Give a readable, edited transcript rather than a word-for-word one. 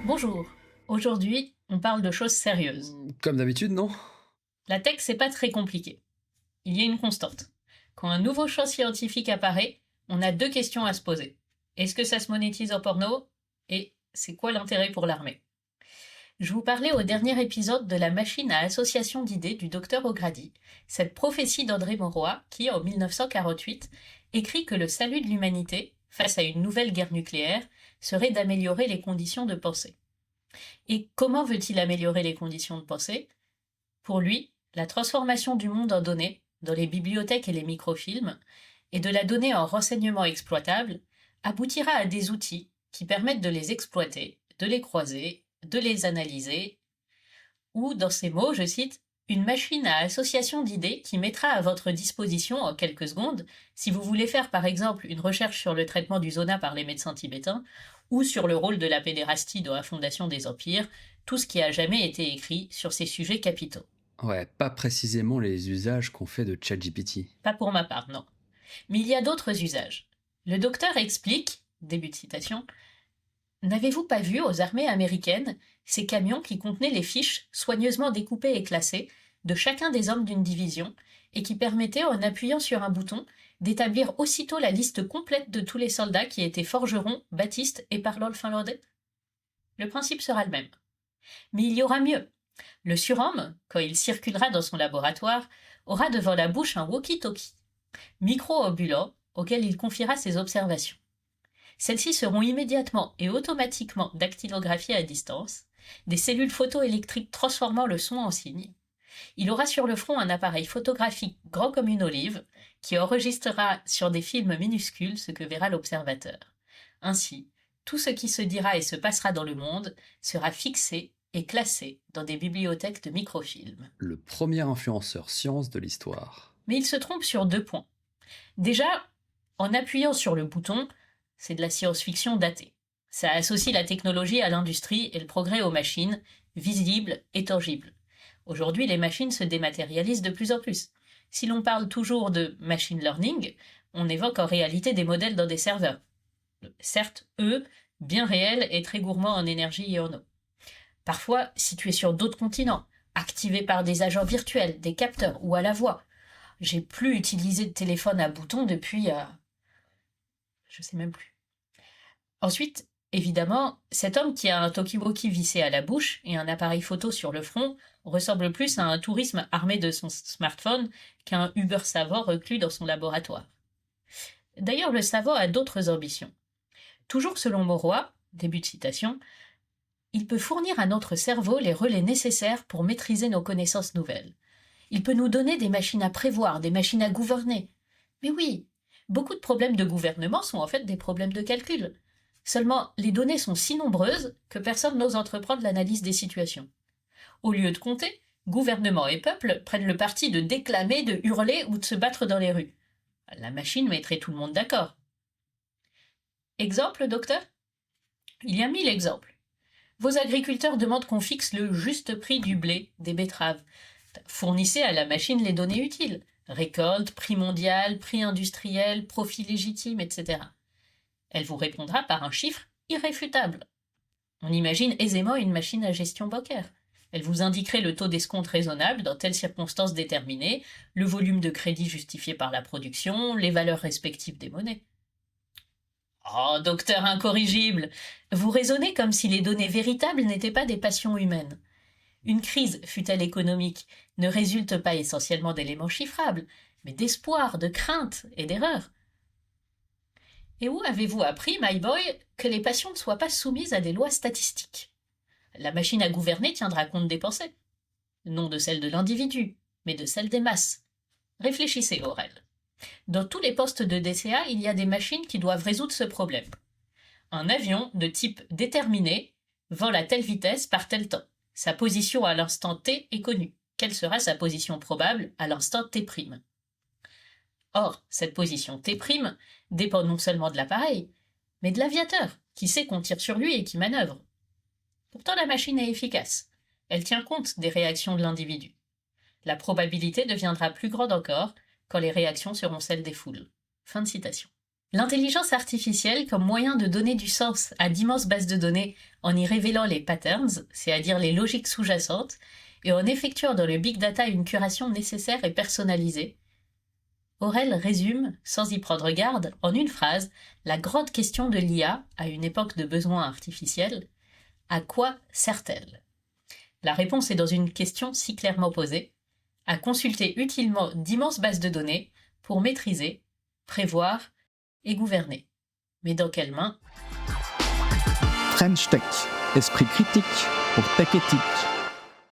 Bonjour, aujourd'hui on parle de choses sérieuses. Comme d'habitude, non? La tech c'est pas très compliqué. Il y a une constante. Quand un nouveau champ scientifique apparaît, on a deux questions à se poser. Est-ce que ça se monétise en porno? Et c'est quoi l'intérêt pour l'armée? Je vous parlais au dernier épisode de la machine à association d'idées du docteur O'Grady, cette prophétie d'André Mauroy qui, en 1948, écrit que le salut de l'humanité, face à une nouvelle guerre nucléaire, serait d'améliorer les conditions de pensée. Et comment veut-il améliorer les conditions de pensée? Pour lui, la transformation du monde en données, dans les bibliothèques et les microfilms, et de la donnée en renseignements exploitables, aboutira à des outils qui permettent de les exploiter, de les croiser, de les analyser, ou, dans ces mots, je cite, une machine à association d'idées qui mettra à votre disposition en quelques secondes, si vous voulez faire par exemple une recherche sur le traitement du zona par les médecins tibétains, ou sur le rôle de la pédérastie dans la fondation des empires, tout ce qui a jamais été écrit sur ces sujets capitaux. Ouais, pas précisément les usages qu'on fait de ChatGPT. Pas pour ma part, non. Mais il y a d'autres usages. Le docteur explique, début de citation, n'avez-vous pas vu aux armées américaines ces camions qui contenaient les fiches soigneusement découpées et classées de chacun des hommes d'une division et qui permettaient, en appuyant sur un bouton, d'établir aussitôt la liste complète de tous les soldats qui étaient forgerons, baptistes et parlent le finlandais? Le principe sera le même. Mais il y aura mieux. Le surhomme, quand il circulera dans son laboratoire, aura devant la bouche un walkie-talkie, micro-ambulant, auquel il confiera ses observations. Celles-ci seront immédiatement et automatiquement dactylographiées à distance, des cellules photoélectriques transformant le son en signe. Il aura sur le front un appareil photographique grand comme une olive, qui enregistrera sur des films minuscules ce que verra l'observateur. Ainsi, tout ce qui se dira et se passera dans le monde sera fixé et classé dans des bibliothèques de microfilms. Le premier influenceur science de l'histoire. Mais il se trompe sur deux points. Déjà, en appuyant sur le bouton, c'est de la science-fiction datée. Ça associe la technologie à l'industrie et le progrès aux machines, visibles et tangibles. Aujourd'hui, les machines se dématérialisent de plus en plus. Si l'on parle toujours de machine learning, on évoque en réalité des modèles dans des serveurs. Certes, eux, bien réels et très gourmands en énergie et en eau. Parfois situés sur d'autres continents, activés par des agents virtuels, des capteurs ou à la voix. J'ai plus utilisé de téléphone à bouton depuis... je sais même plus. Ensuite, évidemment, cet homme qui a un talkie-walkie vissé à la bouche et un appareil photo sur le front ressemble plus à un tourisme armé de son smartphone qu'à un Uber savant reclus dans son laboratoire. D'ailleurs, le savant a d'autres ambitions. Toujours selon Mauroy, début de citation, il peut fournir à notre cerveau les relais nécessaires pour maîtriser nos connaissances nouvelles. Il peut nous donner des machines à prévoir, des machines à gouverner. Mais oui, beaucoup de problèmes de gouvernement sont en fait des problèmes de calcul. Seulement, les données sont si nombreuses que personne n'ose entreprendre l'analyse des situations. Au lieu de compter, gouvernement et peuple prennent le parti de déclamer, de hurler ou de se battre dans les rues. La machine mettrait tout le monde d'accord. Exemple, docteur? Il y a 1000 exemples. Vos agriculteurs demandent qu'on fixe le juste prix du blé, des betteraves. Fournissez à la machine les données utiles. Récolte, prix mondial, prix industriel, profit légitime, etc. Elle vous répondra par un chiffre irréfutable. On imagine aisément une machine à gestion bancaire. Elle vous indiquerait le taux d'escompte raisonnable dans telles circonstances déterminées, le volume de crédit justifié par la production, les valeurs respectives des monnaies. Oh, docteur incorrigible! Vous raisonnez comme si les données véritables n'étaient pas des passions humaines. Une crise, fût-elle économique, ne résulte pas essentiellement d'éléments chiffrables, mais d'espoir, de crainte et d'erreur. Et où avez-vous appris, my boy, que les passions ne soient pas soumises à des lois statistiques? La machine à gouverner tiendra compte des pensées. Non de celles de l'individu, mais de celles des masses. Réfléchissez, Aurel. Dans tous les postes de DCA, il y a des machines qui doivent résoudre ce problème. Un avion de type déterminé vole à telle vitesse par tel temps. Sa position à l'instant T est connue. Quelle sera sa position probable à l'instant T'? Or, cette position T' dépend non seulement de l'appareil, mais de l'aviateur, qui sait qu'on tire sur lui et qui manœuvre. Pourtant, la machine est efficace. Elle tient compte des réactions de l'individu. La probabilité deviendra plus grande encore quand les réactions seront celles des foules. Fin de citation. L'intelligence artificielle comme moyen de donner du sens à d'immenses bases de données en y révélant les patterns, c'est-à-dire les logiques sous-jacentes, et en effectuant dans le big data une curation nécessaire et personnalisée, Aurel résume, sans y prendre garde, en une phrase, la grande question de l'IA à une époque de besoins artificiels. À quoi sert-elle ? La réponse est dans une question si clairement posée, à consulter utilement d'immenses bases de données pour maîtriser, prévoir et gouverner. Mais dans quelles mains ? French Tech, esprit critique pour tech éthique.